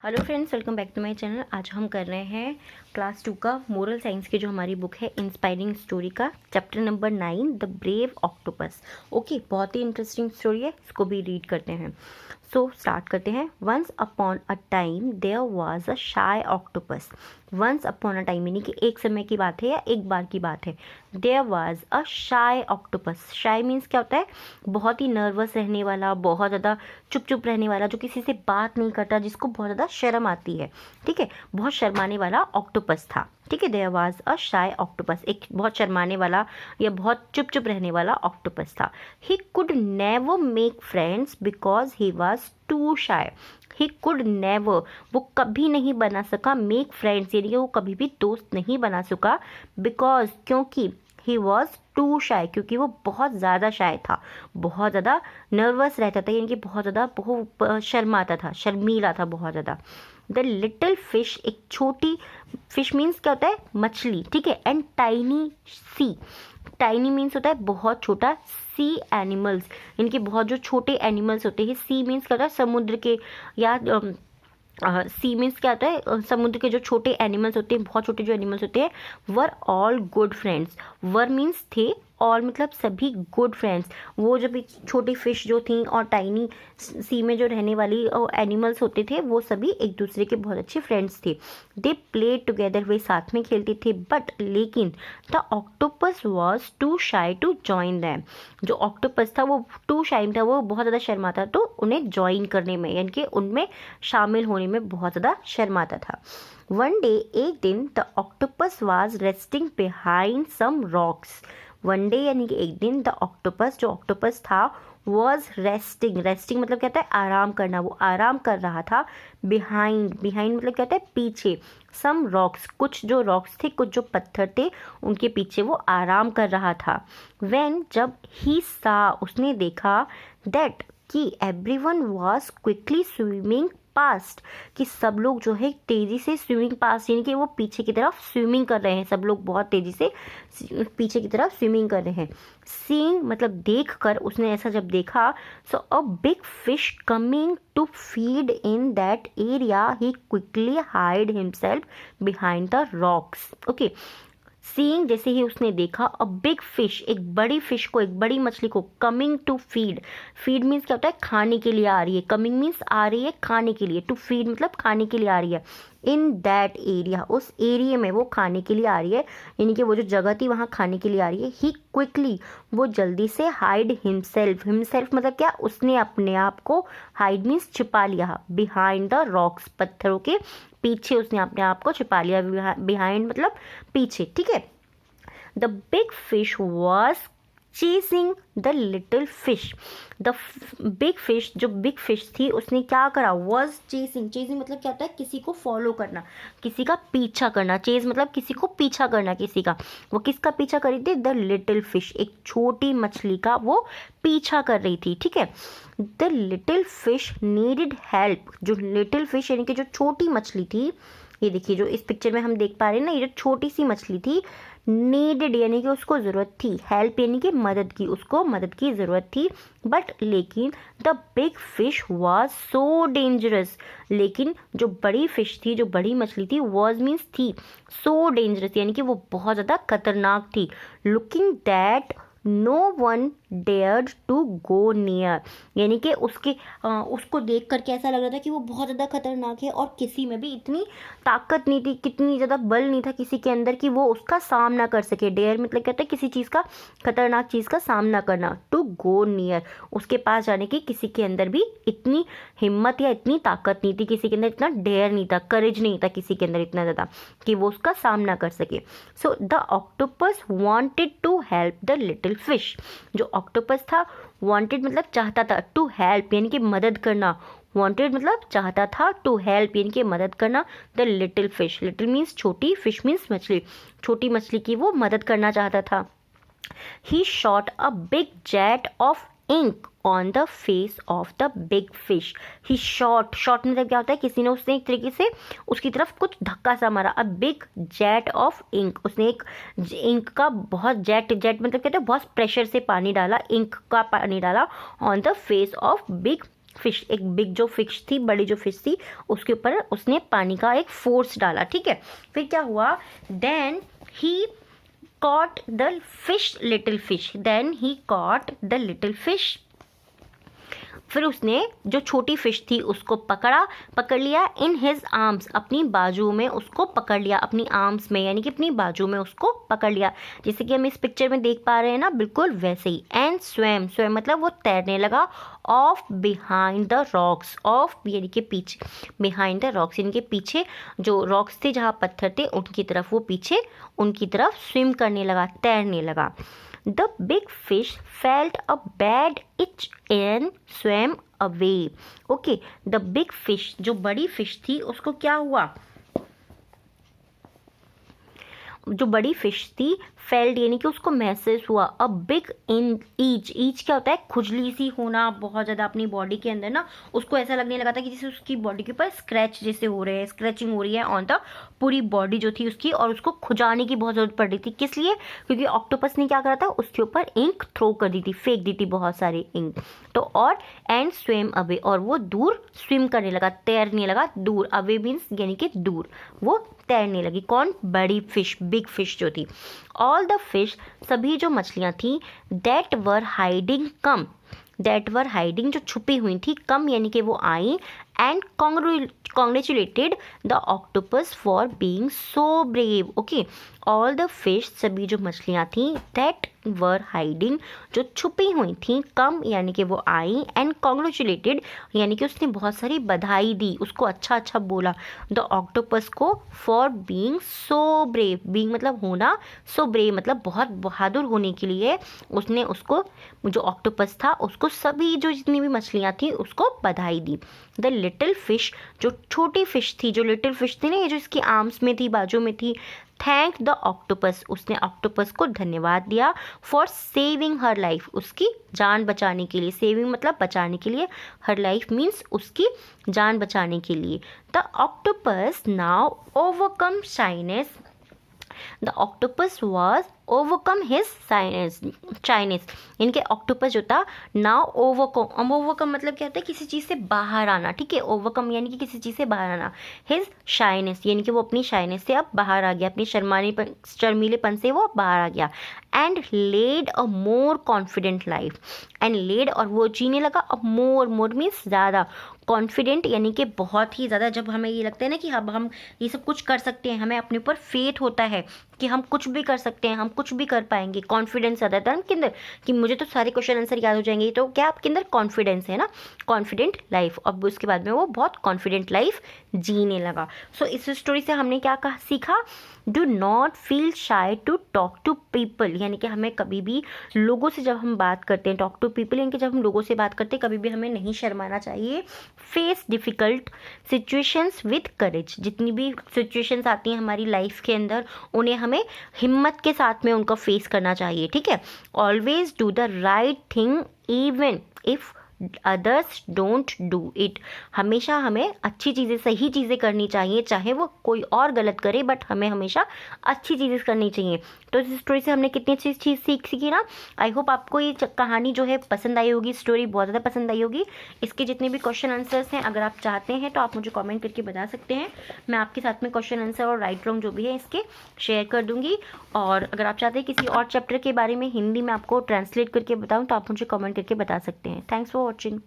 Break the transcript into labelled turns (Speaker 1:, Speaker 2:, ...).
Speaker 1: Hello friends, welcome back to my channel. आज हम कर रहे हैं क्लास 2 का मोरल साइंस की जो हमारी बुक है इंस्पायरिंग स्टोरी का chapter number 9 the brave octopus. Okay, बहुत ही इंटरेस्टिंग स्टोरी है, इसको भी रीड करते हैं। सो स्टार्ट करते हैं। Once upon a time there was a shy octopus. Once upon a time यानी कि एक समय की बात है या एक बार की बात है। There was a shy octopus. Shy means क्या होता है? बहुत ही नर्वस रहने वाला, बहुत ज़्यादा चुप चुप रहने वाला, जो किसी से बात नहीं करता, जिसको बहुत ज़्यादा शर्म आती है। ठीक है, बहुत शर्माने वाला ऑक्टोपस था। ठीक है, there was a shy octopus, एक बहुत शर्माने वाला या बहुत चुप चुप रहने वाला ऑक्टोपस था। He could never make friends because he was to shy. He could never, वो कभी नहीं बना सका, मेक फ्रेंड्स यानी कि वो कभी भी दोस्त नहीं बना सका, बिकॉज क्योंकि ही वॉज टू शाय, क्योंकि वो बहुत ज़्यादा शाय था, बहुत ज़्यादा नर्वस रहता था, यानी कि बहुत ज़्यादा बहुत शर्माता था, शर्मीला था बहुत ज़्यादा। द लिटिल फिश, एक छोटी फिश मीन्स क्या होता है? मछली। ठीक है, and tiny sea, tiny means होता है बहुत छोटा, सी एनिमल्स इनके बहुत जो छोटे एनिमल्स होते हैं। सी मीन्स क्या होता है? समुद्र के, या सी मीन्स क्या होता है? समुद्र के जो छोटे एनिमल्स होते हैं, बहुत छोटे जो एनिमल्स होते हैं, were all good friends. Were means थे, और मतलब सभी गुड फ्रेंड्स। वो जब एक छोटी फिश जो थी और टाइनी सी में जो रहने वाली एनिमल्स होते थे, वो सभी एक दूसरे के बहुत अच्छे फ्रेंड्स थे। दे प्ले टुगेदर, वे साथ में खेलते थे, बट लेकिन the octopus was too shy to join them. जो ऑक्टोपस था वो टू शाई था, वो बहुत ज़्यादा शर्माता, तो उन्हें ज्वाइन करने में यानी कि उनमें शामिल होने में बहुत ज़्यादा शर्माता था। वन डे, एक दिन, the octopus was resting behind some rocks. One day यानी कि एक दिन, द ऑक्टोपस, जो ऑक्टोपस था, वॉज रेस्टिंग। रेस्टिंग मतलब क्या होता है? आराम करना। वो आराम कर रहा था। बिहाइंड, बिहाइंड मतलब क्या होता है? पीछे। सम रॉक्स, कुछ जो रॉक्स थे, कुछ जो पत्थर थे, उनके पीछे वो आराम कर रहा था। व्हेन, जब, ही सा, उसने देखा, दैट, कि everyone was quickly swimming past, कि सब लोग जो है तेजी से स्विमिंग पास्ट यानी कि वो पीछे की तरफ स्विमिंग कर रहे हैं, सब लोग बहुत तेजी से पीछे की तरफ स्विमिंग कर रहे हैं। सीइंग मतलब देख कर, उसने ऐसा जब देखा, so a big fish coming to feed in that area, he quickly hide himself behind the rocks. Okay, seeing जैसे ही उसने देखा, अ बिग फिश, एक बड़ी फिश को, एक बड़ी मछली को, coming to feed, feed means क्या होता है? खाने के लिए आ रही है। कमिंग मीन्स आ रही है खाने के लिए, टू फीड मतलब खाने के लिए आ रही है। इन दैट एरिया, उस एरिया में वो खाने के लिए आ रही है, यानी कि वो जो जगह थी वहाँ खाने के लिए आ रही है। ही क्विकली, वो जल्दी से, हाइड हिमसेल्फ, हिमसेल्फ मतलब क्या? उसने अपने आप को, हाइड मीन्स छिपा लिया, बिहाइंड द रॉक्स, पत्थरों के पीछे उसने अपने आप को छिपा लिया। बिहाइंड मतलब पीछे। ठीक है, the big fish was chasing the little fish. The big fish, जो बिग फिश थी, उसने क्या करा? वॉज चेसिंग, चेसिंग मतलब क्या होता है? किसी को फॉलो करना, किसी का पीछा करना। चेज मतलब किसी को पीछा करना, किसी का। वो किसका पीछा कर रही थी? द लिटिल फिश, एक छोटी मछली का वो पीछा कर रही थी। ठीक है, the little fish needed help. जो लिटिल फिश यानी कि जो छोटी मछली थी, ये देखिए जो इस पिक्चर में हम देख पा रहे हैं ना, ये जो छोटी सी मछली थी, नीडेड यानी कि उसको ज़रूरत थी, हेल्प यानी कि मदद की, उसको मदद की ज़रूरत थी। बट लेकिन the big fish was so dangerous, लेकिन जो बड़ी फिश थी, जो बड़ी मछली थी, वाज मीन्स थी, सो डेंजरस यानी कि वो बहुत ज़्यादा खतरनाक थी। Looking that no one dared to go near, यानी कि उसको देख करके ऐसा लग रहा था कि वो बहुत ज़्यादा खतरनाक है, और किसी में भी इतनी ताकत नहीं थी, कितनी ज़्यादा बल नहीं था किसी के अंदर कि वो उसका सामना कर सके। डेयर मतलब कहते हैं किसी चीज़ का, खतरनाक चीज़ का सामना करना। टू गो नियर, उसके पास जाने की किसी के अंदर भी इतनी हिम्मत या इतनी ताकत नहीं थी, किसी के अंदर इतना डेयर नहीं था, करेज नहीं था किसी के अंदर इतना ज़्यादा कि वो उसका सामना कर सके। So the octopus wanted to help the little fish. जो ऑक्टोपस था, वांटेड मतलब चाहता था, टू हेल्प यानी कि मदद करना, वांटेड मतलब चाहता था, टू हेल्प यानी कि मदद करना, the little fish, little means छोटी, फिश मीन्स मछली, छोटी मछली की वो मदद करना चाहता था। He shot a big jet of ink on the face of the big fish. He shot, shot मतलब क्या होता है? किसी ने, उसने एक तरीके से उसकी तरफ कुछ धक्का सा मारा। A big jet of ink, उसने एक इंक का बहुत जेट, जेट मतलब कहते हैं बहुत प्रेशर से पानी डाला, इंक का पानी डाला, on the face of big fish, एक बिग जो फिश थी, बड़ी जो फिश थी, उसके ऊपर उसने पानी का एक फोर्स डाला, ठीक है। फिर क्या हुआ, then he caught the fish, little fish, then he caught the little fish। फिर उसने जो छोटी फिश थी उसको पकड़ लिया, इन हिज आर्म्स, अपनी बाजू में उसको पकड़ लिया, अपनी आर्म्स में यानी कि अपनी बाजू में उसको पकड़ लिया, जैसे कि हम इस पिक्चर में देख पा रहे हैं ना, बिल्कुल वैसे ही। एंड स्वैम मतलब वो तैरने लगा, of behind the rocks, of यानी कि पीछे, बिहाइंड द रॉक्स यानी कि पीछे जो रॉक्स थे, जहाँ पत्थर थे उनकी तरफ, वो पीछे उनकी तरफ स्विम करने लगा, तैरने लगा। The big fish felt a bad itch and swam away। Okay, the big fish, जो बड़ी फिश थी उसको क्या हुआ, जो बड़ी फिश थी, फेल्ड यानी कि उसको महसूस हुआ, अ बिग इन ईच क्या होता है, खुजली सी होना बहुत ज़्यादा अपनी बॉडी के अंदर ना, उसको ऐसा लगने लगा था कि जैसे उसकी बॉडी के ऊपर स्क्रैच जैसे हो रहे हैं, स्क्रैचिंग हो रही है ऑन द पूरी बॉडी जो थी उसकी, और उसको खुजाने की बहुत ज़रूरत पड़ रही थी। किस लिए, क्योंकि ऑक्टोपस ने क्या करा था, उसके ऊपर इंक थ्रो कर दी थी, फेंक दी थी बहुत सारी इंक। तो और एंड स्विम अवे, और वो दूर स्विम करने लगा, तैरने लगा दूर, अवे मीन्स यानी कि दूर, वो तैरने लगी। कौन, बड़ी फिश, बिग फिश जो थी। ऑल द फिश, सभी जो मछलियां थी, that were hiding come, that were hiding जो छुपी हुई थी, कम यानी कि वो आई, and congratulated the octopus for being so brave. Okay, all the fish, सभी जो मछलियां थी, दैट वर हाइडिंग जो छुपी हुई थी, कम यानी कि वो आई, एंड कॉन्ग्रेचुलेटेड यानी कि उसने बहुत सारी बधाई दी, उसको अच्छा अच्छा बोला, द ऑक्टोपस को, for being so brave, being मतलब होना, सो ब्रेव मतलब बहुत बहादुर होने के लिए उसने उसको, जो ऑक्टोपस था उसको, सभी जो जितनी भी मछलियां थी उसको बधाई दी। द लिटिल फिश, जो छोटी फिश थी, जो लिटिल फिश थी ना, ये जो इसकी आर्म्स में थी, बाजू में थी, थैंक द ऑक्टोपस, उसने ऑक्टोपस को धन्यवाद दिया, फॉर सेविंग हर लाइफ, उसकी जान बचाने के लिए, सेविंग मतलब बचाने के लिए, हर लाइफ मीन्स उसकी जान बचाने के लिए। The octopus now overcome shyness, the octopus was overcome his shyness यानी कि ऑक्टोपस जो था, नाउ ओवरकम, ओवरकम मतलब क्या होता है, किसी चीज़ से बाहर आना, ठीक है, ओवरकम यानी कि किसी चीज़ से बाहर आना, हिज शाइनेस यानी कि वो अपनी शाइनेस से अब बाहर आ गया, अपनी शर्मीलेपन से वो बाहर आ गया, and led a more confident life, and led और वो जीने लगा, अब मोर मीन्स ज़्यादा, कॉन्फिडेंट यानी कि बहुत ही ज़्यादा, जब हमें ये लगता है ना कि अब हम ये सब कुछ कर सकते हैं, हमें अपने ऊपर फेथ होता है कि हम कुछ भी कर सकते हैं, हम कुछ भी कर पाएंगे, कॉन्फिडेंस आता है आपके अंदर कि मुझे तो सारे क्वेश्चन आंसर याद हो जाएंगे, तो क्या आपके अंदर कॉन्फिडेंस है ना, कॉन्फिडेंट लाइफ। अब उसके बाद में वो बहुत कॉन्फिडेंट लाइफ जीने लगा। सो इस स्टोरी से हमने क्या सीखा, do not feel shy to talk to people, यानी कि हमें कभी भी लोगों से जब हम बात करते हैं, टॉक टू पीपल यानी कि जब हम लोगों से बात करते हैं, कभी भी हमें नहीं शर्माना चाहिए। Face difficult situations with courage, जितनी भी सिचुएशंस आती हैं हमारी लाइफ के अंदर, उन्हें हमें हिम्मत के साथ में उनका फेस करना चाहिए, ठीक है। Always do the right thing even if others don't do it, हमेशा हमें अच्छी चीज़ें, सही चीज़ें करनी चाहिए, चाहे वो कोई और गलत करे, बट हमें हमेशा अच्छी चीज़ें करनी चाहिए। तो इस स्टोरी से हमने कितनी अच्छी चीज़ सीखी ना। आई होप आपको ये कहानी जो है पसंद आई होगी, स्टोरी बहुत ज़्यादा पसंद आई होगी। इसके जितने भी क्वेश्चन आंसर्स हैं, अगर आप चाहते हैं तो आप मुझे कमेंट करके बता सकते हैं, मैं आपके साथ में क्वेश्चन आंसर और राइट रॉन्ग जो भी है इसके शेयर कर दूँगी। और अगर आप चाहते हैं किसी और चैप्टर के बारे में हिंदी में आपको ट्रांसलेट करके बताऊँ, तो आप मुझे कमेंट करके बता सकते हैं। Thanks for watching.